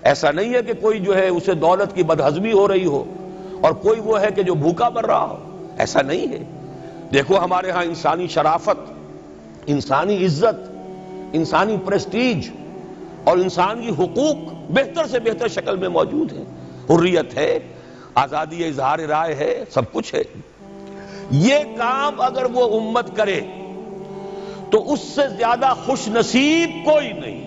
ایسا نہیں ہے کہ کوئی جو ہے اسے دولت کی بدہضمی ہو رہی ہو اور کوئی وہ ہے کہ جو بھوکا مر رہا ہو، ایسا نہیں ہے۔ دیکھو ہمارے ہاں انسانی شرافت، انسانی عزت، انسانی پریسٹیج اور انسان کی حقوق بہتر سے بہتر شکل میں موجود ہیں، حریت ہے، آزادی اظہار رائے ہے، سب کچھ ہے۔ یہ کام اگر وہ امت کرے تو اس سے زیادہ خوش نصیب کوئی نہیں۔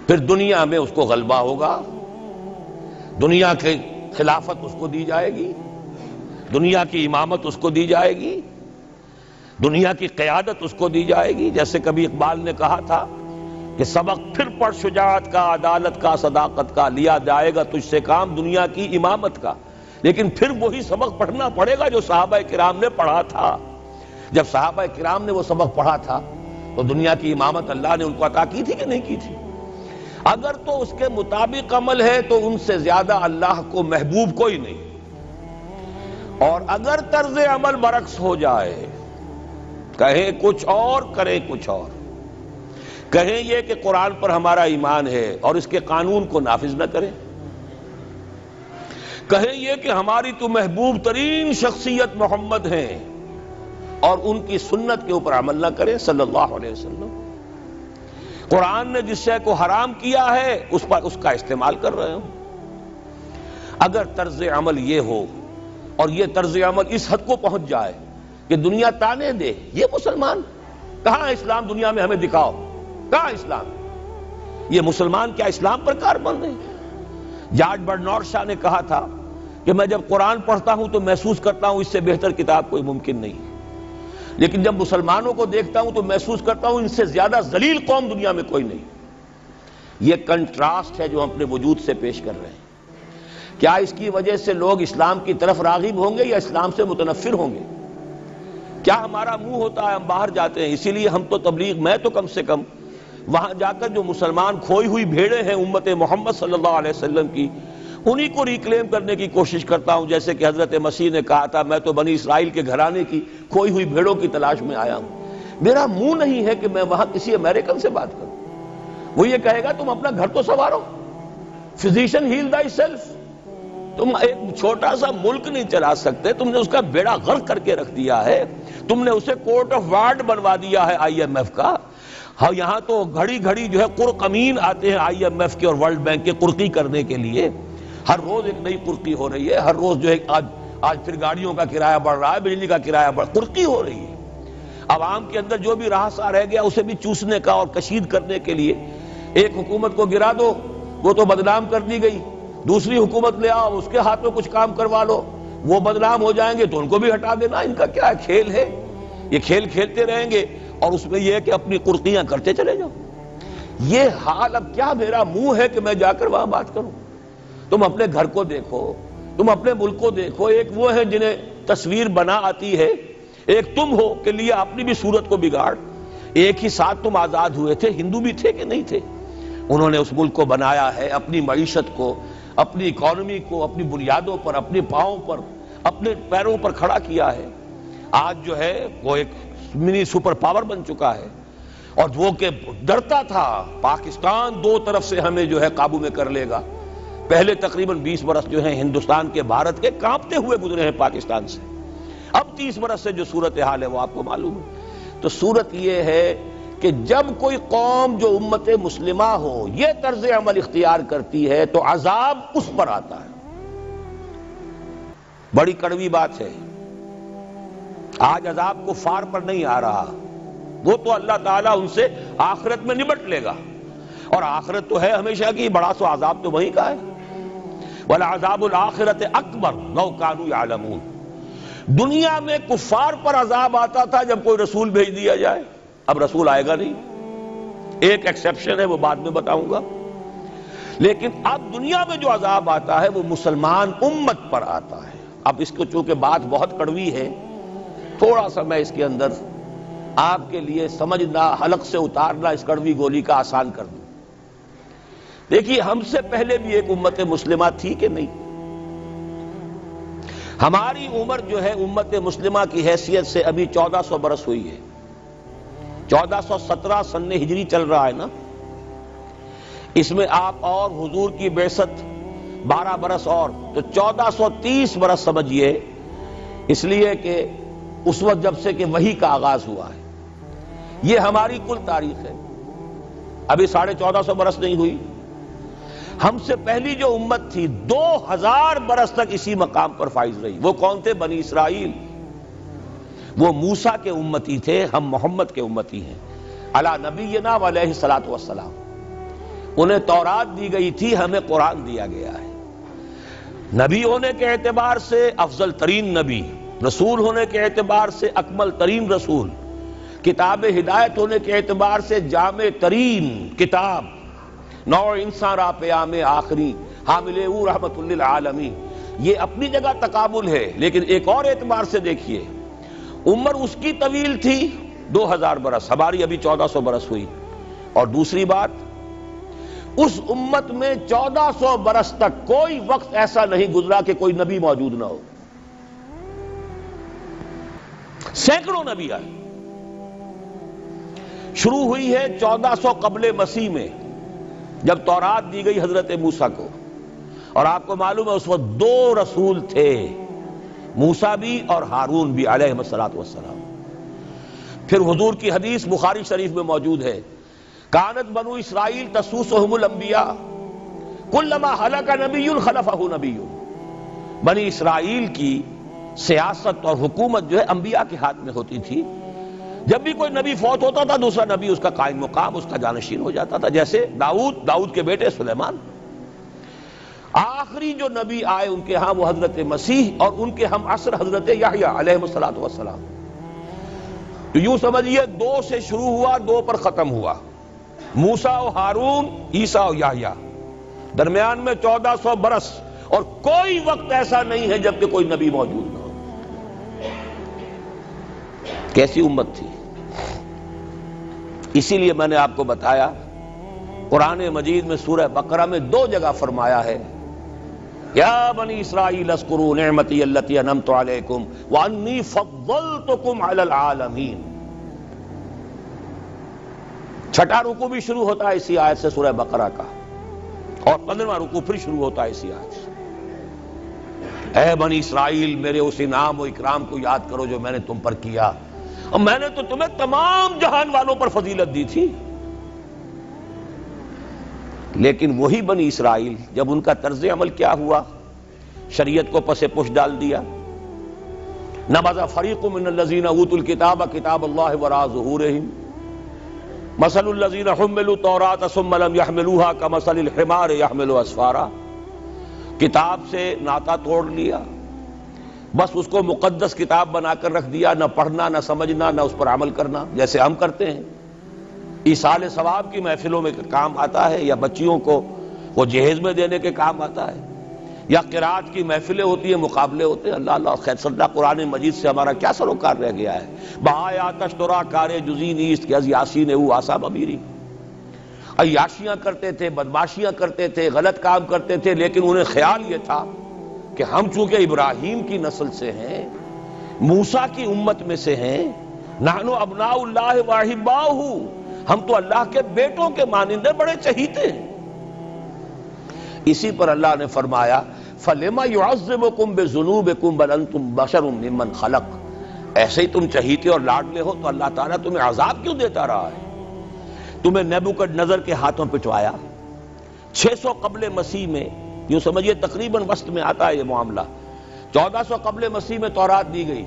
پھر دنیا میں اس کو غلبہ ہوگا، دنیا کی خلافت اس کو دی جائے گی، دنیا کی امامت اس کو دی جائے گی، دنیا کی قیادت اس کو دی جائے گی۔ جیسے کبھی اقبال نے کہا تھا کہ سبق پھر پڑھ شجاعت کا، عدالت کا، صداقت کا، لیا جائے گا تجھ سے کام دنیا کی امامت کا۔ لیکن پھر وہی سبق پڑھنا پڑے گا جو صحابہ کرام نے پڑھا تھا۔ جب صحابہ کرام نے وہ سبق پڑھا تھا تو دنیا کی امامت اللہ نے ان کو عطا کی تھی کہ نہیں کی تھی؟ اگر تو اس کے مطابق عمل ہے تو ان سے زیادہ اللہ کو محبوب کوئی نہیں، اور اگر طرز عمل برعکس ہو جائے، کہیں کچھ اور کریں کچھ اور، کہیں یہ کہ قرآن پر ہمارا ایمان ہے اور اس کے قانون کو نافذ نہ کریں، کہیں یہ کہ ہماری تو محبوب ترین شخصیت محمد ہیں اور ان کی سنت کے اوپر عمل نہ کریں صلی اللہ علیہ وسلم، قرآن نے جس شے کو حرام کیا ہے اس پر اس کا استعمال کر رہے ہوں، اگر طرز عمل یہ ہو اور یہ طرز عمل اس حد کو پہنچ جائے کہ دنیا تانے دے یہ مسلمان کہاں اسلام، دنیا میں ہمیں دکھاؤ کہاں اسلام، یہ مسلمان کیا اسلام پر کاربند ہیں؟ جارج برنارڈ شاہ نے کہا تھا کہ میں جب قرآن پڑھتا ہوں تو محسوس کرتا ہوں اس سے بہتر کتاب کوئی ممکن نہیں، لیکن جب مسلمانوں کو دیکھتا ہوں تو محسوس کرتا ہوں ان سے زیادہ ذلیل قوم دنیا میں کوئی نہیں۔ یہ کنٹراسٹ ہے جو ہم اپنے وجود سے پیش کر رہے ہیں۔ کیا اس کی وجہ سے لوگ اسلام کی طرف راغب ہوں گے یا اسلام سے متنفر ہوں گے؟ کیا ہمارا منہ ہوتا ہے ہم باہر جاتے ہیں، اسی لیے ہم تو تبلیغ، میں تو کم سے کم وہاں جا کر جو مسلمان کھوئی ہوئی بھیڑیں ہیں امت محمد صلی اللہ علیہ وسلم کی، انہی کو ریکلیم کرنے کی کوشش کرتا ہوں، جیسے کہ حضرت مسیح نے کہا تھا میں تو بنی اسرائیل کے گھرانے کی کھوئی ہوئی بھیڑوں کی تلاش میں آیا ہوں۔ میرا منہ نہیں ہے کہ میں وہاں کسی امریکن سے بات کروں، وہ یہ کہے گا تم اپنا گھر تو سنوارو، فزیشین ہیل تھائی سیلف، تم ایک چھوٹا سا ملک نہیں چلا سکتے، تم نے اس کا بیڑا غرق کر کے رکھ دیا ہے، تم نے اسے کورٹ آف وارڈ بنوا دیا ہے آئی ایم ایف کا۔ ہاں یہاں تو گھڑی گھڑی جو ہے قرقمین آتے ہیں آئی ایم ایف کے اور ورلڈ بینک کے قرقی کرنے کے لیے، ہر روز ایک نئی قرقی ہو رہی ہے، ہر روز جو ہے آج پھر گاڑیوں کا کرایہ بڑھ رہا ہے، بجلی کا کرایہ قرقی ہو رہی ہے۔ عوام کے اندر جو بھی رہا رہ گیا اسے بھی چوسنے کا اور کشید کرنے کے لیے ایک حکومت کو گرا دو وہ تو بدنام کر دی گئی، دوسری حکومت لے آؤ اس کے ہاتھ میں کچھ کام کروا لو، وہ بدنام ہو جائیں گے تو ان کو بھی ہٹا دینا۔ ان کا کیا کھیل ہے؟ یہ کھیل کھیلتے رہیں گے اور اس میں یہ ہے کہ اپنی قرقیاں کرتے چلے جاؤ۔ یہ حال اب کیا میرا منہ ہے کہ میں جا کر وہاں بات کروں؟ تم اپنے گھر کو دیکھو، تم اپنے ملک کو دیکھو، ایک وہ ہے جنہیں تصویر بنا آتی ہے، ایک تم ہو کہ لیا اپنی بھی صورت کو بگاڑ۔ ایک ہی ساتھ تم آزاد ہوئے تھے، ہندو بھی تھے کہ نہیں تھے؟ انہوں نے اس ملک کو بنایا ہے، اپنی معیشت کو، اپنی اکانومی کو اپنی بنیادوں پر، اپنے پاؤں پر، اپنے پیروں پر کھڑا کیا ہے۔ آج جو ہے وہ ایک منی سپر پاور بن چکا ہے، اور وہ کہ ڈرتا تھا پاکستان دو طرف سے ہمیں جو ہے قابو میں کر لے گا۔ پہلے تقریباً 20 برس جو ہیں ہندوستان کے، بھارت کے کانپتے ہوئے گزرے ہیں پاکستان سے، اب 30 برس سے جو صورتحال ہے وہ آپ کو معلوم ہے۔ تو صورت یہ ہے کہ جب کوئی قوم جو امت مسلمہ ہو یہ طرز عمل اختیار کرتی ہے تو عذاب اس پر آتا ہے۔ بڑی کڑوی بات ہے، آج عذاب کفار پر نہیں آ رہا، وہ تو اللہ تعالیٰ ان سے آخرت میں نمٹ لے گا، اور آخرت تو ہے ہمیشہ کی، بڑا سو عذاب تو وہیں کا ہے۔ وَلَعَذَابُ الْآخِرَةِ أَكْبَرُ لَوْ كَانُوا يَعْلَمُونَ۔ دنیا میں کفار پر عذاب آتا تھا جب کوئی رسول بھیج دیا جائے، اب رسول آئے گا نہیں، ایک ایکسیپشن ہے وہ بعد میں بتاؤں گا، لیکن اب دنیا میں جو عذاب آتا ہے وہ مسلمان امت پر آتا ہے۔ اب اس کو چونکہ بات بہت کڑوی ہے، تھوڑا سا میں اس کے اندر آپ کے لیے سمجھنا، حلق سے اتارنا اس کڑوی گولی کا آسان کر دوں۔ دیکھیے ہم سے پہلے بھی ایک امت مسلمہ تھی کہ نہیں؟ ہماری عمر جو ہے امت مسلمہ کی حیثیت سے ابھی 1400 برس ہوئی ہے، 1417 سن ہجری چل رہا ہے نا۔ اس میں آپ اور حضور کی بعثت 12 برس اور، تو 1430 برس سمجھیے، اس لیے کہ اس وقت جب سے کہ وحی کا آغاز ہوا ہے۔ یہ ہماری کل تاریخ ہے، ابھی 1450 برس نہیں ہوئی۔ ہم سے پہلی جو امت تھی 2000 برس تک اسی مقام پر فائز رہی۔ وہ کون تھے؟ بنی اسرائیل۔ وہ موسیٰ کے امتی تھے، ہم محمد کے امتی ہیں علی نبینا و علیہ الصلوۃ والسلام۔ انہیں تورات دی گئی تھی، ہمیں قرآن دیا گیا ہے۔ نبی ہونے کے اعتبار سے افضل ترین نبی، رسول ہونے کے اعتبار سے اکمل ترین رسول، کتاب ہدایت ہونے کے اعتبار سے جامع ترین کتاب، نوع انسان را پیام آخری حامل او رحمت للعالمین۔ یہ اپنی جگہ تقابل ہے، لیکن ایک اور اعتبار سے دیکھیے، عمر اس کی طویل تھی 2000 برس، ہماری ابھی 1400 برس ہوئی۔ اور دوسری بات، اس امت میں 1400 برس تک کوئی وقت ایسا نہیں گزرا کہ کوئی نبی موجود نہ ہو۔ سینکڑوں نبی آئے۔ شروع ہوئی ہے 1400 قبل مسیح میں، جب تورات دی گئی حضرت موسیٰ کو، اور آپ کو معلوم ہے اس وقت 2 رسول تھے، موسیٰ بھی اور ہارون بھی علیہ الصلوۃ والسلام۔ پھر حضور کی حدیث بخاری شریف میں موجود ہے، کانت بنو اسرائیل تسوسہم الانبیاء کلما ہلک نبی خلفہ نبی۔ بنی اسرائیل کی سیاست اور حکومت جو ہے انبیاء کے ہاتھ میں ہوتی تھی۔ جب بھی کوئی نبی فوت ہوتا تھا دوسرا نبی اس کا قائم مقام، اس کا جانشین ہو جاتا تھا، جیسے داؤد کے بیٹے سلیمان۔ آخری جو نبی آئے ان کے ہاں وہ حضرت مسیح، اور ان کے ہم عصر حضرت یحییٰ علیہ الصلوۃ والسلام۔ تو یوں سمجھیے 2 سے شروع ہوا، 2 پر ختم ہوا، موسیٰ و ہارون، عیسیٰ و یحییٰ، درمیان میں 1400 برس، اور کوئی وقت ایسا نہیں ہے جب کہ کوئی نبی موجود نہ ہو۔ کیسی امت تھی! اسی لیے میں نے آپ کو بتایا، قرآن مجید میں سورہ بقرہ میں 2 جگہ فرمایا ہے، یا بنی اسرائیل اذکروا نعمتی التی انعمت علیکم وانی فضلتکم علی العالمین۔ چھٹا رکوع بھی شروع ہوتا ہے اسی آیت سے سورہ بقرہ کا، اور 15واں رکوع پھر شروع ہوتا ہے اسی آیت سے۔ اے بنی اسرائیل، میرے اس انعام و اکرام کو یاد کرو جو میں نے تم پر کیا، اور میں نے تو تمہیں تمام جہان والوں پر فضیلت دی تھی۔ لیکن وہی بنی اسرائیل جب ان کا طرز عمل کیا ہوا، شریعت کو پس پش ڈال دیا، نبذ فریق من الذین اوتوا الکتاب کتاب اللہ وراء ظہورہم مثل الذین حملوا التوراۃ ثم لم يحملوها كمثل الحمار يحمل اسفارا۔ کتاب سے ناطا توڑ لیا، بس اس کو مقدس کتاب بنا کر رکھ دیا، نہ پڑھنا، نہ سمجھنا، نہ اس پر عمل کرنا، جیسے ہم کرتے ہیں۔ ایصال ثواب کی محفلوں میں کام آتا ہے، یا بچیوں کو وہ جہیز میں دینے کے کام آتا ہے، یا قرات کی محفلیں ہوتی ہیں، مقابلے ہوتے ہیں۔ اللہ اللہ خیر صدہ قرآن مجید سے ہمارا کیا سروکار رہ گیا ہے۔ بآیاتش ترا کار جزی نیست کہ از یاسین او آسا بمیری۔ عیاشیاں کرتے تھے، بدماشیاں کرتے تھے، غلط کام کرتے تھے، لیکن انہیں خیال یہ تھا کہ ہم چونکہ ابراہیم کی نسل سے ہیں، موسیٰ کی امت میں سے ہیں، نحن ابناء اللہ واحباؤہ، ہم تو اللہ کے بیٹوں کے مانند بڑے چہیتے ہیں۔ اسی پر اللہ نے فرمایا فَلِمَ يُعَذِّبُكُمْ بِذُنُوبِكُمْ بَلْ أَنْتُمْ بَشَرٌ مِّمَّنْ خَلَقَ۔ ایسے ہی تم چہیتے اور لاڈلے ہو تو اللہ تعالیٰ تمہیں عذاب کیوں دیتا رہا ہے؟ تمہیں نیبوکڈنیزر کے ہاتھوں پٹوایا 600 قبل مسیح میں، یوں سمجھیے تقریباً وسط میں آتا ہے یہ معاملہ۔ 1400 قبل مسیح میں تورات دی گئی،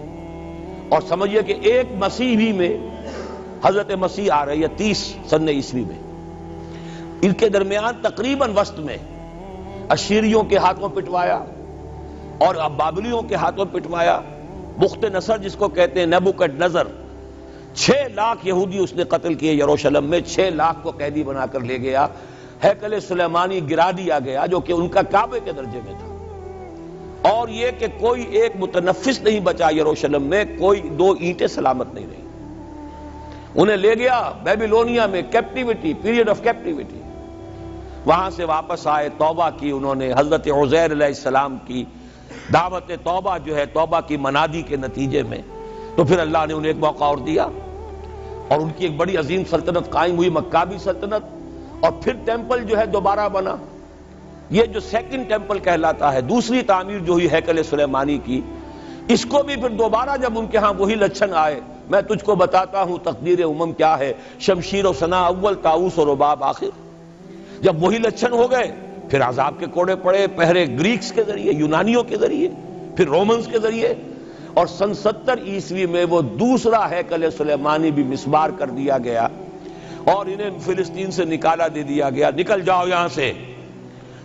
اور سمجھیے کہ ایک مسیحی میں حضرت مسیح آ رہی ہے 30 سن عیسوی میں، ان کے درمیان تقریباً وسط میں اشیریوں کے ہاتھوں پٹوایا اور بابلیوں کے ہاتھوں پٹوایا۔ بخت نصر جس کو کہتے ہیں، نیبوکڈنیزر، 6 لاکھ یہودی اس نے قتل کیے یروشلم میں، 6 لاکھ کو قیدی بنا کر لے گیا، ہیکل سلیمانی گرا دیا گیا جو کہ ان کا کعبے کے درجے میں تھا، اور یہ کہ کوئی ایک متنفس نہیں بچا یروشلم میں، کوئی 2 اینٹیں سلامت نہیں رہی۔ انہیں لے گیا بیبیلونیا میں، کیپٹیوٹی، پیریڈ آف کیپٹیوٹی۔ وہاں سے واپس آئے، توبہ کی انہوں نے، حضرت عزیر علیہ السلام کی دعوت توبہ جو ہے، توبہ کی منادی کے نتیجے میں، تو پھر اللہ نے انہیں ایک موقع اور دیا، اور ان کی ایک بڑی عظیم سلطنت قائم ہوئی، مکابی سلطنت، اور پھر ٹیمپل جو ہے دوبارہ بنا. یہ جو سیکنڈ ٹیمپل کہلاتا ہے، دوسری تعمیر جو ہوئی ہیکل سلیمانی کی، اس کو بھی پھر دوبارہ جب ان کے ہاں وہی لچھن آئے، میں تجھ کو بتاتا ہوں تقدیر امم کیا ہے، شمشیر و ثنا اول، طاؤس و رباب آخر. جب وہی لچھن ہو گئے پھر عذاب کے کوڑے پڑے، پہلے گریکس کے ذریعے، یونانیوں کے ذریعے، پھر رومنز کے ذریعے، اور سن 70 عیسوی میں وہ دوسرا ہیکل سلیمانی بھی مسمار کر دیا گیا اور انہیں فلسطین سے نکالا دے دیا گیا. نکل جاؤ یہاں سے.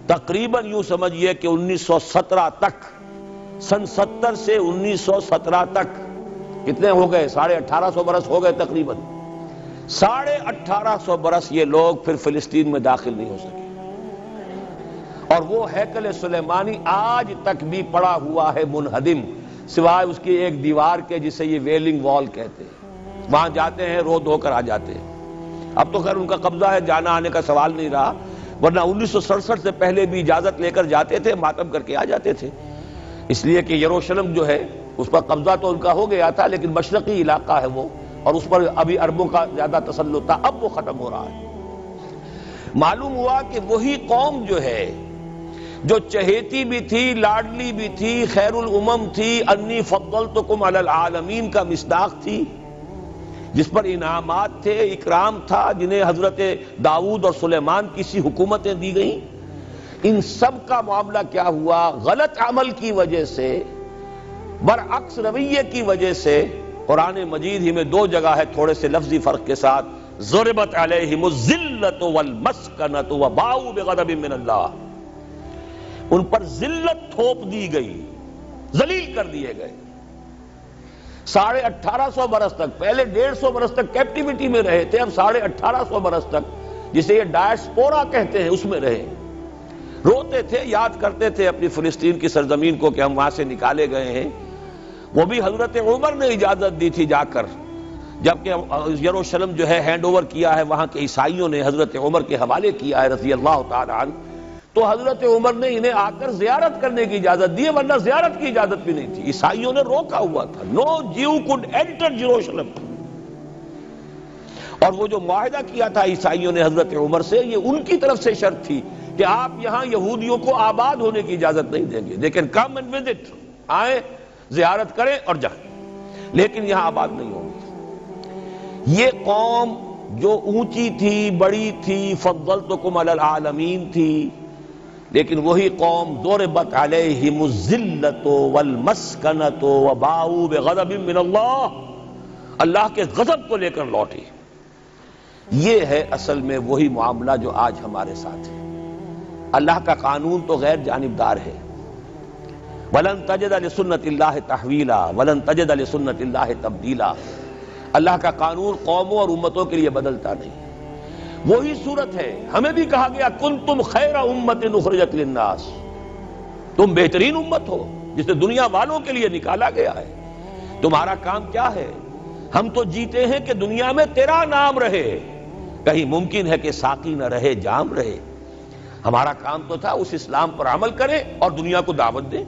تقریباً یوں سمجھئے کہ 1917 تک، سن 70 سے 1917 تک کتنے ہو گئے؟ 1850 برس ہو گئے تقریباً. 1850 برس یہ لوگ پھر فلسطین میں داخل نہیں ہو سکے، اور وہ ہیکل سلیمانی آج تک بھی پڑا ہوا ہے منہدم، سوائے اس کی ایک دیوار کے جسے یہ ویلنگ وال کہتے ہیں. وہاں جاتے ہیں، رو دھو کر آ جاتے ہیں. اب تو خیر ان کا قبضہ ہے، جانا آنے کا سوال نہیں رہا، ورنہ 1967 سے پہلے بھی اجازت لے کر جاتے تھے، ماتم کر کے آ جاتے تھے. اس لیے کہ یروشلم جو ہے اس پر قبضہ تو ان کا ہو گیا تھا، لیکن مشرقی علاقہ ہے وہ، اور اس پر ابھی عربوں کا زیادہ تسلط تھا. اب وہ ختم ہو رہا ہے. معلوم ہوا کہ وہی قوم جو ہے، جو چہیتی بھی تھی، لاڈلی بھی تھی، خیر الامم تھی، انی فضلتکم علی العالمین کا مصداق تھی، جس پر انعامات تھے، اکرام تھا، جنہیں حضرت داؤد اور سلیمان کی سی حکومتیں دی گئیں، ان سب کا معاملہ کیا ہوا؟ غلط عمل کی وجہ سے، برعکس رویے کی وجہ سے. قرآن مجید ہی میں 2 جگہ ہے تھوڑے سے لفظی فرق کے ساتھ، ضربت علیہم الذلۃ والمسکنۃ وباؤوا بغضب من اللہ. ان پر ذلت تھوپ دی گئی، ذلیل کر دیے گئے. 1850 برس تک، پہلے 150 برس تک کیپٹیوٹی میں رہے تھے، اب 1850 برس تک جسے یہ ڈائسپورا کہتے ہیں اس میں رہے. روتے تھے، یاد کرتے تھے اپنی فلسطین کی سرزمین کو کہ ہم وہاں سے نکالے گئے ہیں. وہ بھی حضرت عمر نے اجازت دی تھی جا کر، جبکہ یروشلم جو ہے ہینڈ اوور کیا ہے وہاں کے عیسائیوں نے، حضرت عمر کے حوالے کیا ہے رضی اللہ تعالی عنہ. تو حضرت عمر نے انہیں آ کر زیارت کرنے کی اجازت دی، ورنہ زیارت کی اجازت بھی نہیں تھی. عیسائیوں نے روکا ہوا تھا، نو جیو کوڈ انٹر جیروشلم. اور وہ جو معاہدہ کیا تھا عیسائیوں نے حضرت عمر سے، یہ ان کی طرف سے شرط تھی کہ آپ یہاں یہودیوں کو آباد ہونے کی اجازت نہیں دیں گے، لیکن کم اینڈ وزٹ، آئیں، زیارت کریں اور جائیں، لیکن یہاں آباد نہیں ہوں گے. یہ قوم جو اونچی تھی، بڑی تھی، فضلتکم علی العالمین تھی، لیکن وہی قوم ضربت علیہم الذلۃ والمسکنۃ وباؤوا بغضب من اللہ، اللہ کے غضب کو لے کر لوٹی. یہ ہے اصل میں وہی معاملہ جو آج ہمارے ساتھ ہے. اللہ کا قانون تو غیر جانبدار ہے. وَلَن تَجِدَ لِسُنَّتِ اللَّهِ تَحْوِيلًا وَلَن تَجِدَ لِسُنَّتِ اللَّهِ تَبْدِيلًا. اللہ کا قانون قوموں اور امتوں کے لیے بدلتا نہیں. وہی صورت ہے، ہمیں بھی کہا گیا کنتم خیر امت اخرجت للناس، تم بہترین امت ہو جسے دنیا والوں کے لیے نکالا گیا ہے. تمہارا کام کیا ہے؟ ہم تو جیتے ہیں کہ دنیا میں تیرا نام رہے، کہیں ممکن ہے کہ ساقی نہ رہے، جام رہے. ہمارا کام تو تھا اس اسلام پر عمل کرے اور دنیا کو دعوت دے،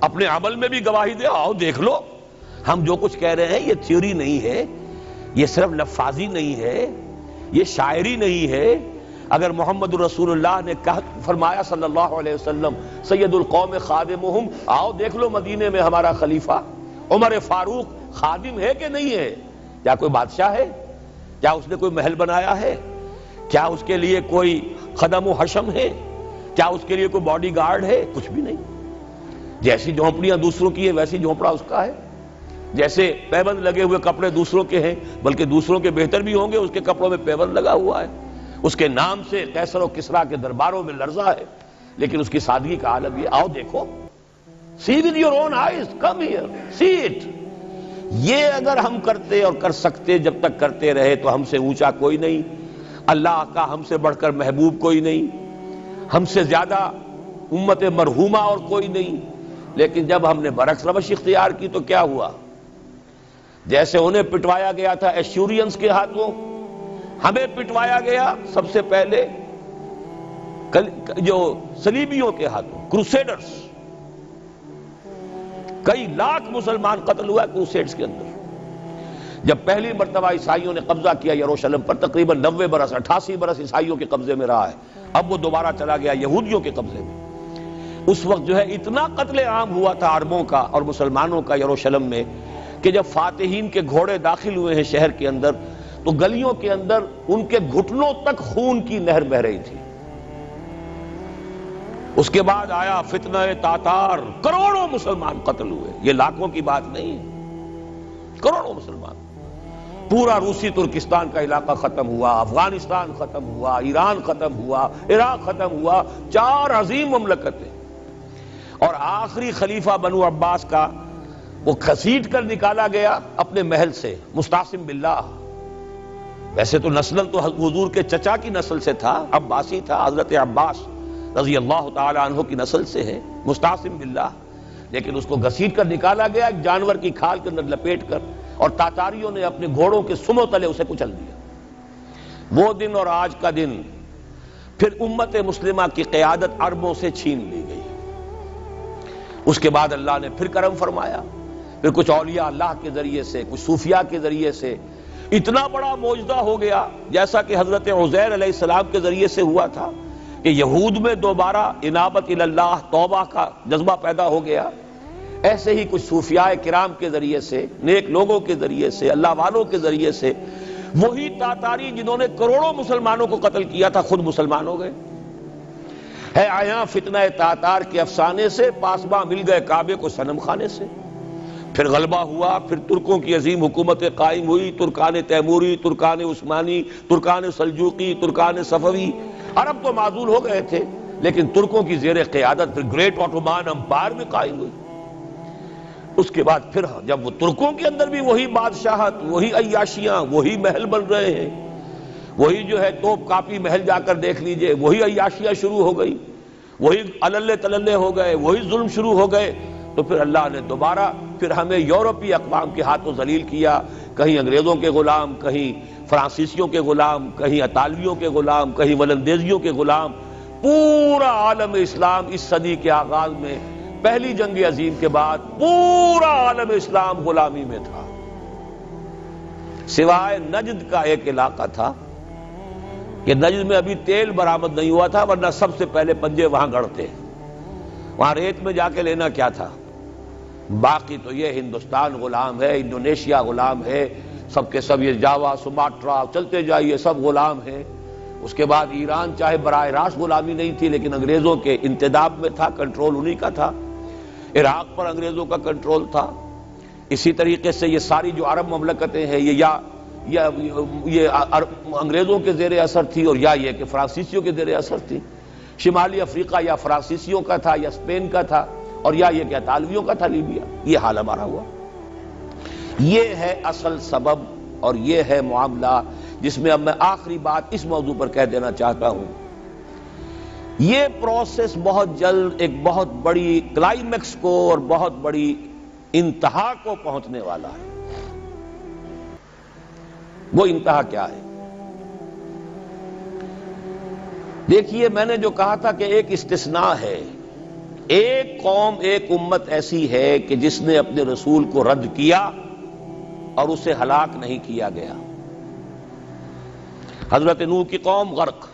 اپنے عمل میں بھی گواہی دے، آؤ دیکھ لو ہم جو کچھ کہہ رہے ہیں یہ تھیوری نہیں ہے، یہ صرف لفاظی نہیں ہے، یہ شاعری نہیں ہے. اگر محمد رسول اللہ نے فرمایا صلی اللہ علیہ وسلم سید القوم خادمہم، آؤ دیکھ لو مدینے میں ہمارا خلیفہ عمر فاروق خادم ہے کہ نہیں ہے؟ کیا کوئی بادشاہ ہے؟ کیا اس نے کوئی محل بنایا ہے؟ کیا اس کے لیے کوئی خدم و حشم ہے؟ کیا اس کے لیے کوئی باڈی گارڈ ہے؟ کچھ بھی نہیں. جیسی جھونپڑیاں دوسروں کی ہیں ویسی جھونپڑا اس کا ہے. جیسے پیبند لگے ہوئے کپڑے دوسروں کے ہیں، بلکہ دوسروں کے بہتر بھی ہوں گے، اس کے کپڑوں میں پیبند لگا ہوا ہے. اس کے نام سے قیصر و کسریٰ کے درباروں میں لرزہ ہے، لیکن اس کی سادگی کا عالم یہ. آؤ دیکھو، see with your own eyes, come here, see it. یہ اگر ہم کرتے اور کر سکتے، جب تک کرتے رہے تو ہم سے اونچا کوئی نہیں، اللہ کا ہم سے بڑھ کر محبوب کوئی نہیں، ہم سے زیادہ امت مرحومہ اور کوئی نہیں. لیکن جب ہم نے برعکس روش اختیار کی تو کیا ہوا؟ جیسے انہیں پٹوایا گیا تھا ایشورینز کے ہاتھوں، ہمیں پٹوایا گیا سب سے پہلے جو صلیبیوں کے ہاتھوں، کروسیڈرز. کئی لاکھ مسلمان قتل ہوا کروسیڈز کے اندر. جب پہلی مرتبہ عیسائیوں نے قبضہ کیا یروشلم پر، تقریباً 90 برس 88 برس عیسائیوں کے قبضے میں رہا ہے، اب وہ دوبارہ چلا گیا یہودیوں کے قبضے میں۔ اس وقت جو ہے اتنا قتل عام ہوا تھا عربوں کا اور مسلمانوں کا یروشلم میں کہ جب فاتحین کے گھوڑے داخل ہوئے ہیں شہر کے اندر تو گلیوں کے اندر ان کے گھٹنوں تک خون کی نہر بہہ رہی تھی۔ اس کے بعد آیا فتنہ تاتار، کروڑوں مسلمان قتل ہوئے، یہ لاکھوں کی بات نہیں ہے، کروڑوں مسلمان۔ پورا روسی ترکستان کا علاقہ ختم ہوا، افغانستان ختم ہوا، ایران ختم ہوا، عراق ختم ہوا، 4 عظیم مملکتیں۔ اور آخری خلیفہ بنو عباس کا وہ گھسیٹ کر نکالا گیا اپنے محل سے، مستعصم باللہ۔ ویسے تو نسل تو حضور کے چچا کی نسل سے تھا، عباسی تھا، حضرت عباس رضی اللہ تعالی عنہ کی نسل سے ہے، مستعصم باللہ، لیکن اس کو گھسیٹ کر نکالا گیا ایک جانور کی کھال کے اندر لپیٹ کر، اور تاتاریوں نے اپنے گھوڑوں کے سموں تلے اسے کچل دیا۔ وہ دن اور آج کا دن پھر امت مسلمہ کی قیادت عربوں سے چھین لی گئی۔ اس کے بعد اللہ نے پھر کرم فرمایا، پھر کچھ اولیاء اللہ کے ذریعے سے، کچھ صوفیاء کے ذریعے سے اتنا بڑا معجزہ ہو گیا، جیسا کہ حضرت عزیر علیہ السلام کے ذریعے سے ہوا تھا کہ یہود میں دوبارہ انابت اللہ، توبہ کا جذبہ پیدا ہو گیا۔ ایسے ہی کچھ صوفیاء کرام کے ذریعے سے، نیک لوگوں کے ذریعے سے، اللہ والوں کے ذریعے سے، وہی تاتاری جنہوں نے کروڑوں مسلمانوں کو قتل کیا تھا خود مسلمان ہو گئے۔ ہے آیا فتنہ تاتار کے افسانے سے، پاسباں مل گئے کعبے کو صنم خانے سے۔ پھر غلبہ ہوا، پھر ترکوں کی عظیم حکومت قائم ہوئی، ترکان تیموری، Terken Usmani, Terken Seljuqi, Terken صفوی۔ عرب تو معزول ہو گئے تھے، لیکن ترکوں کی زیر قیادت پھر گریٹ آٹومان امپائر میں قائم ہوئی۔ اس کے بعد پھر جب وہ ترکوں کے اندر بھی وہی بادشاہت، وہی عیاشیاں، وہی محل بن رہے ہیں، وہی جو ہے توپ کاپی محل جا کر دیکھ لیجئے، وہی عیاشیاں شروع ہو گئی، وہی اللے تللے ہو گئے، وہی ظلم شروع ہو گئے، تو پھر اللہ نے دوبارہ پھر ہمیں یورپی اقوام کے ہاتھوں ذلیل کیا، کہیں انگریزوں کے غلام، کہیں فرانسیسیوں کے غلام، کہیں اطالویوں کے غلام، کہیں ولندیزیوں کے غلام۔ پورا عالم اسلام اس صدی کے آغاز میں پہلی جنگ عظیم کے بعد پورا عالم اسلام غلامی میں تھا، سوائے نجد کا ایک علاقہ تھا کہ نجد میں ابھی تیل برآمد نہیں ہوا تھا، ورنہ سب سے پہلے پنجے وہاں گڑتے، وہاں ریت میں جا کے لینا کیا تھا۔ باقی تو یہ ہندوستان غلام ہے، انڈونیشیا غلام ہے، سب کے سب یہ جاوا، سماٹرا، چلتے جائیے سب غلام ہیں۔ اس کے بعد ایران چاہے براہ راست غلامی نہیں تھی لیکن انگریزوں کے انتداب میں تھا، کنٹرول انہی کا تھا۔ عراق پر انگریزوں کا کنٹرول تھا۔ اسی طریقے سے یہ ساری جو عرب مملکتیں ہیں یہ انگریزوں کے زیر اثر تھی، اور یا یہ کہ فرانسیسیوں کے زیر اثر تھی۔ شمالی افریقہ یا فرانسیسیوں کا تھا یا اسپین کا تھا، اور یا یہ کہ اطالویوں کا تھا لیبیا۔ یہ حال ہمارا ہوا۔ یہ ہے اصل سبب اور یہ ہے معاملہ جس میں اب میں آخری بات اس موضوع پر کہہ دینا چاہتا ہوں۔ یہ پروسیس بہت جلد ایک بہت بڑی کلائمیکس کو اور بہت بڑی انتہا کو پہنچنے والا ہے۔ وہ انتہا کیا ہے؟ دیکھیے، میں نے جو کہا تھا کہ ایک استثناء ہے، ایک قوم، ایک امت ایسی ہے کہ جس نے اپنے رسول کو رد کیا اور اسے ہلاک نہیں کیا گیا۔ حضرت نوح کی قوم غرق،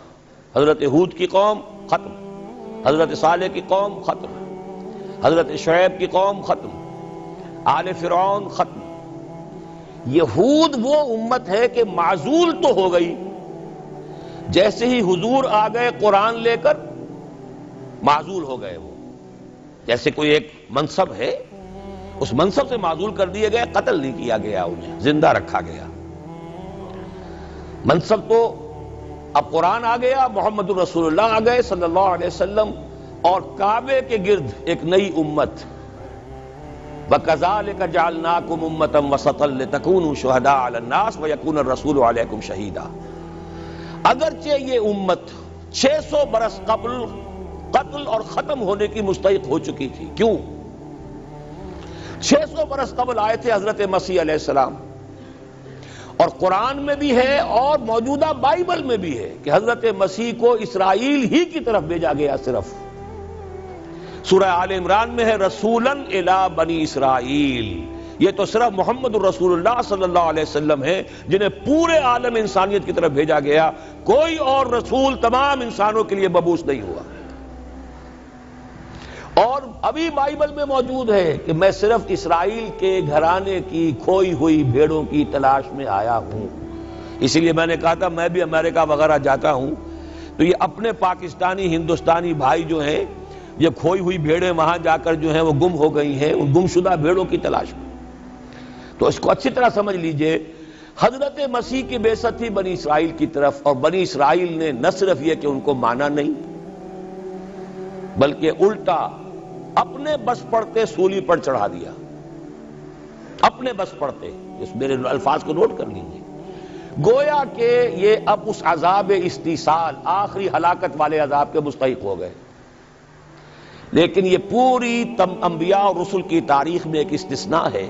حضرت ہود کی قوم ختم، حضرت صالح کی قوم ختم، حضرت شعیب کی قوم ختم، آل فرعون ختم۔ یہود وہ امت ہے کہ معزول تو ہو گئی، جیسے ہی حضور آ گئے قرآن لے کر معزول ہو گئے۔ وہ جیسے کوئی ایک منصب ہے، اس منصب سے معزول کر دیے گئے، قتل نہیں کیا گیا، انہیں زندہ رکھا گیا۔ منصب تو اب قرآن آ گیا، محمد الرسول اللہ آ گئے صلی اللہ علیہ وسلم، اور کعبے کے گرد ایک نئی امت۔ وَكَذَلِكَ جَعَلْنَاكُمْ أُمَّةً وَسَطًا لِتَكُونُوا شُهَدَاءَ عَلَى النَّاسِ وَيَكُونَ الرَّسُولُ عَلَيْكُمْ شَهِيدًا۔ اگرچہ یہ امت 600 برس قبل قتل اور ختم ہونے کی مستحق ہو چکی تھی۔ کیوں؟ 600 برس قبل آئے تھے حضرت مسیح علیہ السلام، اور قرآن میں بھی ہے اور موجودہ بائبل میں بھی ہے کہ حضرت مسیح کو اسرائیل ہی کی طرف بھیجا گیا۔ صرف سورہ آل عمران میں ہے رسولاً الی بنی اسرائیل، یہ تو صرف محمد الرسول اللہ صلی اللہ علیہ وسلم ہیں جنہیں پورے عالم انسانیت کی طرف بھیجا گیا. کوئی اور رسول تمام انسانوں کے لیے مبعوث نہیں ہوا. اور ابھی بائبل میں موجود ہے کہ میں صرف اسرائیل کے گھرانے کی کھوئی ہوئی بھیڑوں کی تلاش میں آیا ہوں. اسی لیے میں نے کہا تھا میں بھی امریکہ وغیرہ جاتا ہوں تو یہ اپنے پاکستانی ہندوستانی بھائی جو ہیں یہ کھوئی ہوئی بھیڑیں وہاں جا کر جو ہیں وہ گم ہو گئی ہیں، ان گمشدہ بھیڑوں کی تلاش میں. تو اس کو اچھی طرح سمجھ لیجئے، حضرت مسیح کی بعثت تھی بنی اسرائیل کی طرف، اور بنی اسرائیل نے نہ صرف یہ کہ ان کو مانا نہیں بلکہ الٹا اپنے بس پڑتے سولی پر چڑھا دیا. اپنے بس پڑتے، اس میرے الفاظ کو نوٹ کر لیجئے. گویا کہ یہ اب اس عذاب استیصال، آخری ہلاکت والے عذاب کے مستحق ہو گئے. لیکن یہ پوری انبیاء اور رسل کی تاریخ میں ایک استثناء ہے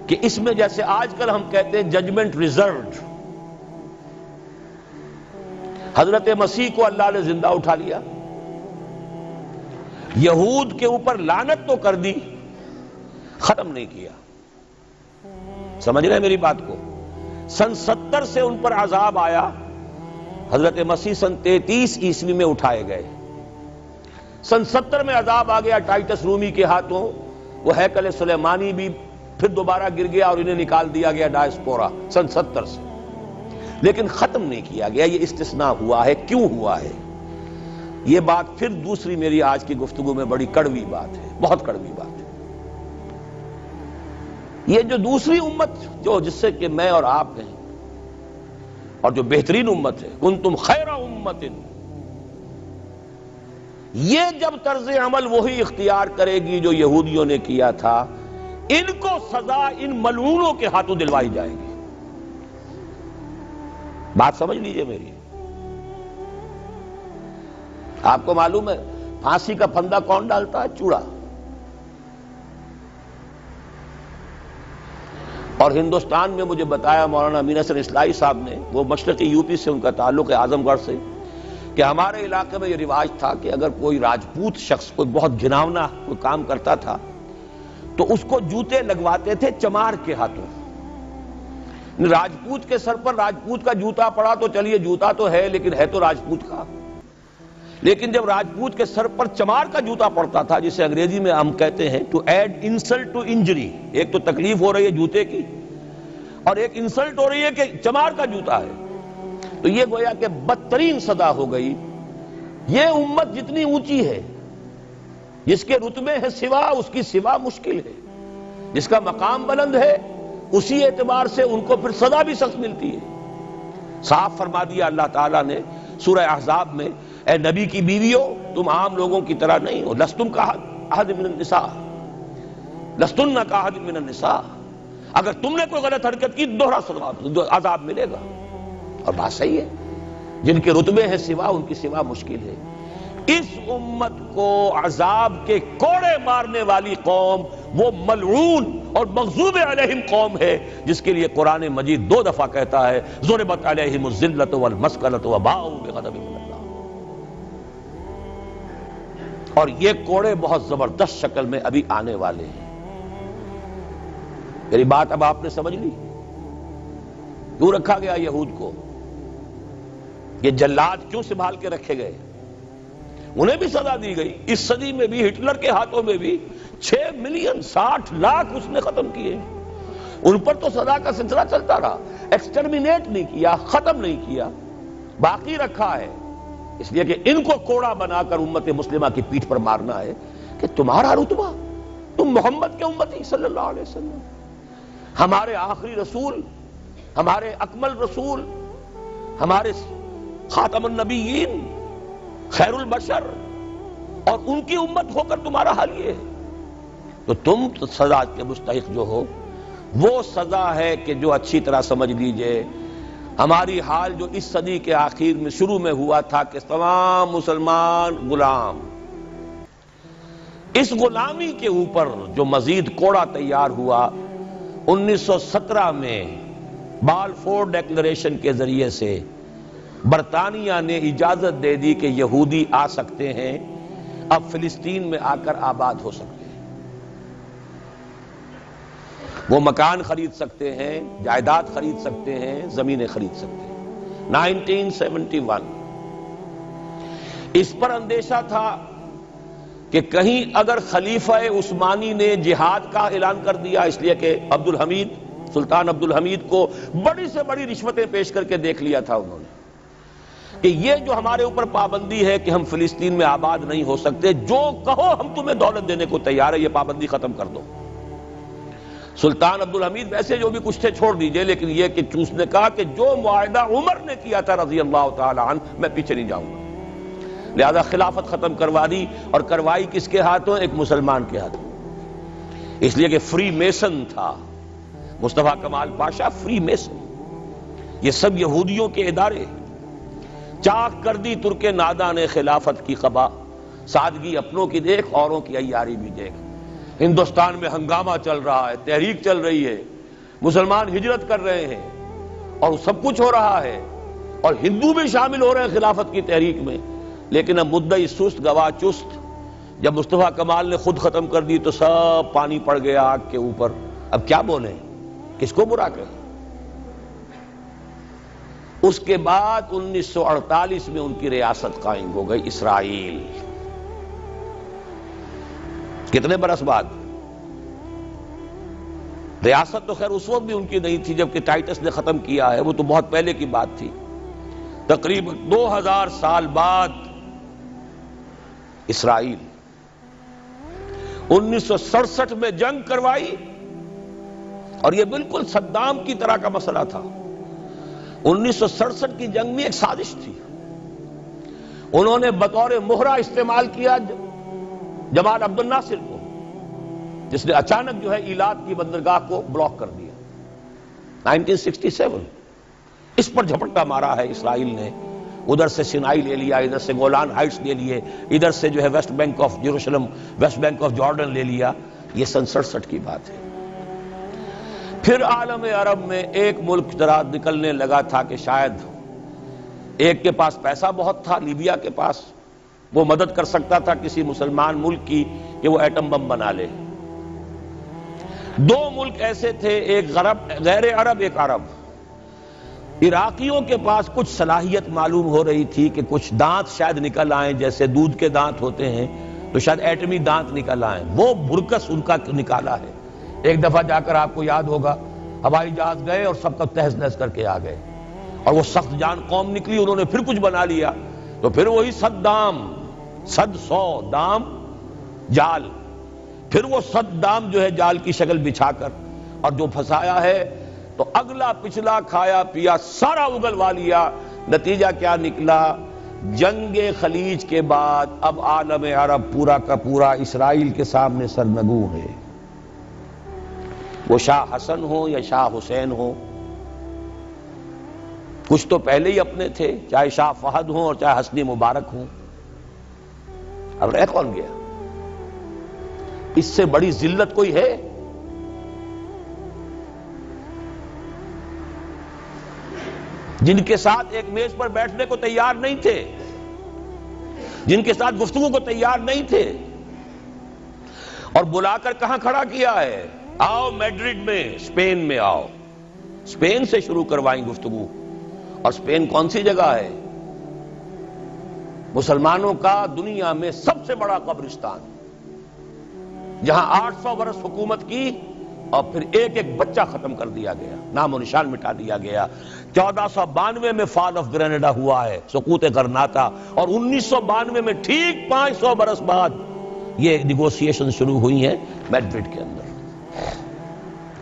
کہ اس میں جیسے آج کل ہم کہتے ہیں ججمنٹ ریزروڈ، حضرت مسیح کو اللہ نے زندہ اٹھا لیا، یہود کے اوپر لعنت تو کر دی، ختم نہیں کیا. سمجھ رہے ہیں میری بات کو؟ سن 70 سے ان پر عذاب آیا، حضرت مسیح سن 33 عیسوی میں اٹھائے گئے. سن 70 میں عذاب آ گیا ٹائٹس رومی کے ہاتھوں، وہ ہیکل سلیمانی بھی پھر دوبارہ گر گیا اور انہیں نکال دیا گیا ڈائسپورا سن 70 سے. لیکن ختم نہیں کیا گیا. یہ استثناء ہوا ہے. کیوں ہوا ہے؟ یہ بات پھر دوسری میری آج کی گفتگو میں بڑی کڑوی بات ہے، بہت کڑوی بات ہے. یہ جو دوسری امت جو جس سے کہ میں اور آپ ہیں، اور جو بہترین امت ہے، کنتم خیر امت، یہ جب طرز عمل وہی اختیار کرے گی جو یہودیوں نے کیا تھا، ان کو سزا ان ملعونوں کے ہاتھوں دلوائی جائے گی. بات سمجھ لیجئے میری. آپ کو معلوم ہے پھانسی کا پھندا کون ڈالتا ہے؟ چوڑا. اور ہندوستان میں مجھے بتایا مولانا امین حسن اصلاحی صاحب نے، وہ مشرقی یو پی سے ان کا تعلق ہے، اعظم گڑھ سے، کہ ہمارے علاقے میں یہ رواج تھا کہ اگر کوئی راجپوت شخص کوئی بہت گھناؤنا کوئی کام کرتا تھا تو اس کو جوتے لگواتے تھے چمار کے ہاتھوں. راجپوت کے سر پر راجپوت کا جوتا پڑا تو چلیے جوتا تو ہے لیکن ہے تو راجپوت کا. لیکن جب راجپوت کے سر پر چمار کا جوتا پڑتا تھا، جسے انگریزی میں ہم کہتے ہیں to add insult to injury, ایک تو تکلیف ہو رہی ہے جوتے کی اور ایک انسلٹ ہو رہی ہے کہ چمار کا جوتا ہے، تو یہ گویا کہ بدترین سزا ہو گئی. یہ امت جتنی اونچی ہے، جس کے رتبے ہے سوا، اس کی سوا مشکل ہے. جس کا مقام بلند ہے اسی اعتبار سے ان کو پھر سزا بھی سخت ملتی ہے. صاف فرما دیا اللہ تعالیٰ نے سورہ احزاب میں، اے نبی کی بیویوں تم عام لوگوں کی طرح نہیں ہو، لستم کاحد من النساء، لستن کاحد من النساء. اگر تم نے کوئی غلط حرکت کی دوہرا عذاب ملے گا. اور بات صحیح ہے، جن کے رتبے ہیں سوا ان کی سوا مشکل ہے. اس امت کو عذاب کے کوڑے مارنے والی قوم وہ ملعون اور مغضوب علیہم قوم ہے، جس کے لیے قرآن مجید 2 دفعہ کہتا ہے ضربت علیہم الذلۃ والمسکنۃ وباؤوا بغضب من اللہ. اور یہ کوڑے بہت زبردست شکل میں ابھی آنے والے ہیں. میری بات اب آپ نے سمجھ لی؟ کیوں رکھا گیا یہود کو؟ یہ جلاد کیوں سنبھال کے رکھے گئے؟ انہیں بھی سزا دی گئی. اس صدی میں بھی ہٹلر کے ہاتھوں میں بھی 6 ملین 60 لاکھ اس نے ختم کیے. ان پر تو سزا کا سلسلہ چلتا رہا. ایکسٹرمینیٹ نہیں کیا، ختم نہیں کیا، باقی رکھا ہے. اس لیے کہ ان کو کوڑا بنا کر امت مسلمہ کی پیٹھ پر مارنا ہے کہ تمہارا رتبہ، تم محمد کے امتی صلی اللہ علیہ وسلم، ہمارے آخری رسول، ہمارے اکمل رسول، ہمارے خاتم النبیین، خیر البشر، اور ان کی امت ہو کر تمہارا حال یہ ہے. تو تم سزا کے مستحق جو ہو، وہ سزا ہے کہ جو اچھی طرح سمجھ لیجئے ہماری حال جو اس صدی کے آخر میں شروع میں ہوا تھا کہ تمام مسلمان غلام. اس غلامی کے اوپر جو مزید کوڑا تیار ہوا 1917 میں بالفور ڈیکلریشن کے ذریعے سے برطانیہ نے اجازت دے دی کہ یہودی آ سکتے ہیں، اب فلسطین میں آ کر آباد ہو سکتے ہیں. وہ مکان خرید سکتے ہیں، جائیداد خرید سکتے ہیں، زمینیں خرید سکتے ہیں۔ 1971 اس پر اندیشہ تھا کہ کہیں اگر خلیفہ عثمانی نے جہاد کا اعلان کر دیا، اس لیے کہ سلطان عبد الحمید کو بڑی سے بڑی رشوتیں پیش کر کے دیکھ لیا تھا انہوں نے، کہ یہ جو ہمارے اوپر پابندی ہے کہ ہم فلسطین میں آباد نہیں ہو سکتے، جو کہو ہم تمہیں دولت دینے کو تیار ہے، یہ پابندی ختم کر دو۔ سلطان عبد الحمید ویسے جو بھی کچھ تھے چھوڑ دیجئے، لیکن یہ کہ اس نے کہا کہ جو معاہدہ عمر نے کیا تھا رضی اللہ تعالی عنہ، میں پیچھے نہیں جاؤں گا، لہذا خلافت ختم کروا دی، اور کروائی کس کے ہاتھوں؟ ایک مسلمان کے ہاتھوں، اس لیے کہ فری میسن تھا مصطفیٰ کمال پاشا، فری میسن، یہ سب یہودیوں کے ادارے۔ چاک کر دی ترک ناداں نے خلافت کی قبا، سادگی اپنوں کی دیکھ اوروں کی عیاری بھی دیکھ۔ ہندوستان میں ہنگامہ چل رہا ہے، تحریک چل رہی ہے، مسلمان ہجرت کر رہے ہیں اور سب کچھ ہو رہا ہے، اور ہندو بھی شامل ہو رہے ہیں خلافت کی تحریک میں، لیکن اب مدعی سست گواہ چست۔ جب مصطفیٰ کمال نے خود ختم کر دی تو سب پانی پڑ گیا آگ کے اوپر، اب کیا بولیں، کس کو برا کہیں؟ اس کے بعد 1948 میں ان کی ریاست قائم ہو گئی اسرائیل۔ کتنے برس بعد؟ ریاست تو خیر اس وقت بھی ان کی نہیں تھی جبکہ ٹائٹس نے ختم کیا ہے، وہ تو بہت پہلے کی بات تھی، تقریباً 2000 سال بعد اسرائیل۔ 1967 میں جنگ کروائی، اور یہ بالکل صدام کی طرح کا مسئلہ تھا۔ 1967 کی جنگ میں ایک سازش تھی، انہوں نے بطور مہرہ استعمال کیا جمال عبد الناصر کو، جس نے اچانک جو ہے ایلات کی بندرگاہ کو بلاک کر دیا۔ 1967 اس پر جھپٹا مارا ہے اسرائیل نے، ادھر سے سینائی لے لیا، ادھر سے گولان ہائٹس لے لیے، ادھر سے جو ہے West Bank of Jerusalem, West Bank of Jordan لے لیا۔ یہ 67 کی بات ہے۔ پھر عالم عرب میں ایک ملک ذرا نکلنے لگا تھا کہ شاید ایک کے پاس پیسہ بہت تھا، لیبیا کے پاس، وہ مدد کر سکتا تھا کسی مسلمان ملک کی کہ وہ ایٹم بم بنا لے۔ دو ملک ایسے تھے، ایک غیر عرب، ایک عرب۔ عراقیوں کے پاس کچھ صلاحیت معلوم ہو رہی تھی کہ کچھ دانت شاید نکل آئیں، جیسے دودھ کے دانت ہوتے ہیں تو شاید ایٹمی دانت نکل آئیں، وہ برکس ان کا نکالا ہے۔ ایک دفعہ جا کر آپ کو یاد ہوگا ہوائی جہاز گئے اور سب کا تہس نہس کر کے آ گئے، اور وہ سخت جان قوم نکلی، انہوں نے پھر کچھ بنا لیا، تو پھر وہی 100 دام جال، پھر وہ 100 دام جو ہے جال کی شکل بچھا کر، اور جو پھنسایا ہے تو اگلا پچھلا کھایا پیا سارا اگلوا لیا۔ نتیجہ کیا نکلا؟ جنگ خلیج کے بعد اب عالم عرب پورا کا پورا اسرائیل کے سامنے سرنگوں ہے، وہ شاہ حسن ہو یا شاہ حسین ہو، کچھ تو پہلے ہی اپنے تھے، چاہے شاہ فہد ہوں اور چاہے حسنی مبارک ہوں، اب رہ کون گیا؟ اس سے بڑی ذلت کوئی ہے؟ جن کے ساتھ ایک میز پر بیٹھنے کو تیار نہیں تھے، جن کے ساتھ گفتگو کو تیار نہیں تھے، اور بلا کر کہاں کھڑا کیا ہے؟ آؤ میڈرڈ میں، اسپین میں آؤ، اسپین سے شروع کروائیں گفتگو۔ اور اسپین کون سی جگہ ہے؟ مسلمانوں کا دنیا میں سب سے بڑا قبرستان، جہاں 800 برس حکومت کی اور پھر ایک ایک بچہ ختم کر دیا گیا، نام و نشان مٹا دیا گیا۔ 1492 میں فال آف گرینیڈا ہوا ہے، سقوط غرناطہ، اور 1992 میں ٹھیک 500 برس بعد یہ نیگوسیشن شروع ہوئی ہیں میڈرڈ کے اندر۔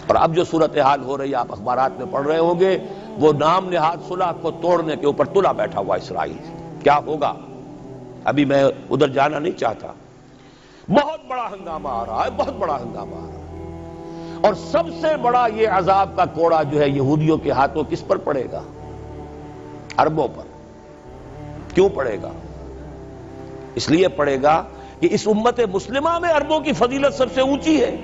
اور اب جو صورتحال ہو رہی ہے، آپ اخبارات میں پڑھ رہے ہوں گے، وہ نام نہاد صلح کو توڑنے کے اوپر تلا بیٹھا ہوا اسرائیل۔ کیا ہوگا؟ ابھی میں ادھر جانا نہیں چاہتا۔ بہت بڑا ہنگامہ آ رہا ہے، بہت بڑا ہنگامہ آ رہا ہے، اور سب سے بڑا یہ عذاب کا کوڑا جو ہے یہودیوں کے ہاتھوں کس پر پڑے گا؟ عربوں پر۔ کیوں پڑے گا؟ اس لیے پڑے گا کہ اس امت مسلمہ میں عربوں کی فضیلت سب سے اونچی ہے،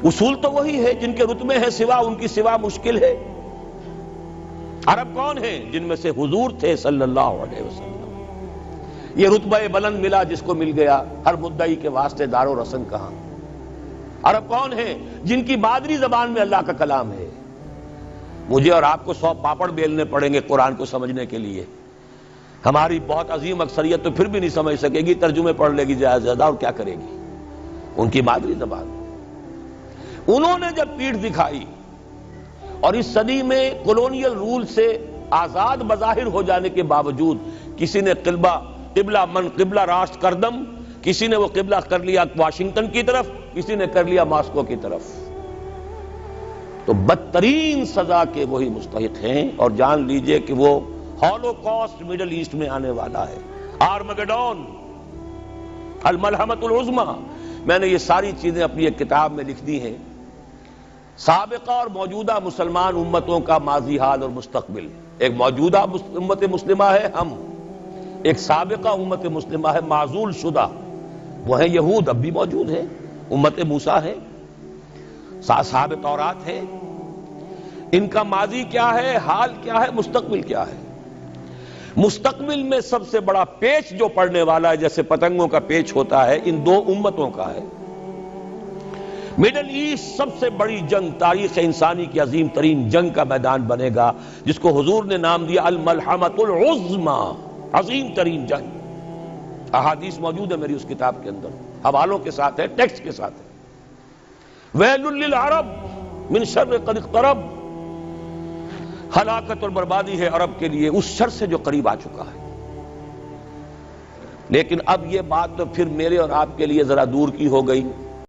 اصول تو وہی ہے، جن کے رتبے ہیں سوا ان کی سوا مشکل ہے۔ عرب کون ہیں؟ جن میں سے حضور تھے صلی اللہ علیہ وسلم۔ یہ رتبہ بلند ملا جس کو مل گیا، ہر مدعی کے واسطے دار و رسن کہاں۔ عرب کون ہیں؟ جن کی مادری زبان میں اللہ کا کلام ہے۔ مجھے اور آپ کو 100 پاپڑ بیلنے پڑیں گے قرآن کو سمجھنے کے لیے، ہماری بہت عظیم اکثریت تو پھر بھی نہیں سمجھ سکے گی، ترجمے پڑھ لے گی زیادہ، اور کیا کرے گی؟ ان کی مادری زبان۔ انہوں نے جب پیٹھ دکھائی اور اس صدی میں کولونیل رول سے آزاد بظاہر ہو جانے کے باوجود کسی نے قبلہ راست کردم، کسی نے وہ قبلہ کر لیا واشنگٹن کی طرف، کسی نے کر لیا ماسکو کی طرف، تو بدترین سزا کے وہی مستحق ہیں۔ اور جان لیجئے کہ وہ ہولوکاسٹ مڈل ایسٹ میں آنے والا ہے، آرمگڈون، الملحمۃ العظمی۔ میں نے یہ ساری چیزیں اپنی ایک کتاب میں لکھ دی ہیں، سابقہ اور موجودہ مسلمان امتوں کا ماضی حال اور مستقبل۔ ایک موجودہ امت مسلمہ ہے ہم، ایک سابقہ امت مسلمہ ہے معزول شدہ، وہ ہیں یہود، اب بھی موجود ہیں، امت موسیٰ ہے، صاحب تورات ہے۔ ان کا ماضی کیا ہے، حال کیا ہے، مستقبل کیا ہے؟ مستقبل میں سب سے بڑا پیچ جو پڑنے والا ہے، جیسے پتنگوں کا پیچ ہوتا ہے، ان دو امتوں کا ہے۔ مڈل ایسٹ سب سے بڑی جنگ، تاریخ انسانی کی عظیم ترین جنگ کا میدان بنے گا، جس کو حضور نے نام دیا الملحمۃ العظمی، عظیم ترین جنگ۔ احادیث موجود ہے میری اس کتاب کے اندر، حوالوں کے ساتھ ہے، ٹیکسٹ کے ساتھ ہے۔ ویل للعرب من شر قد اقترب، ہلاکت اور بربادی ہے عرب کے لیے اس شر سے جو قریب آ چکا ہے۔ لیکن اب یہ بات تو پھر میرے اور آپ کے لیے ذرا دور کی ہو گئی۔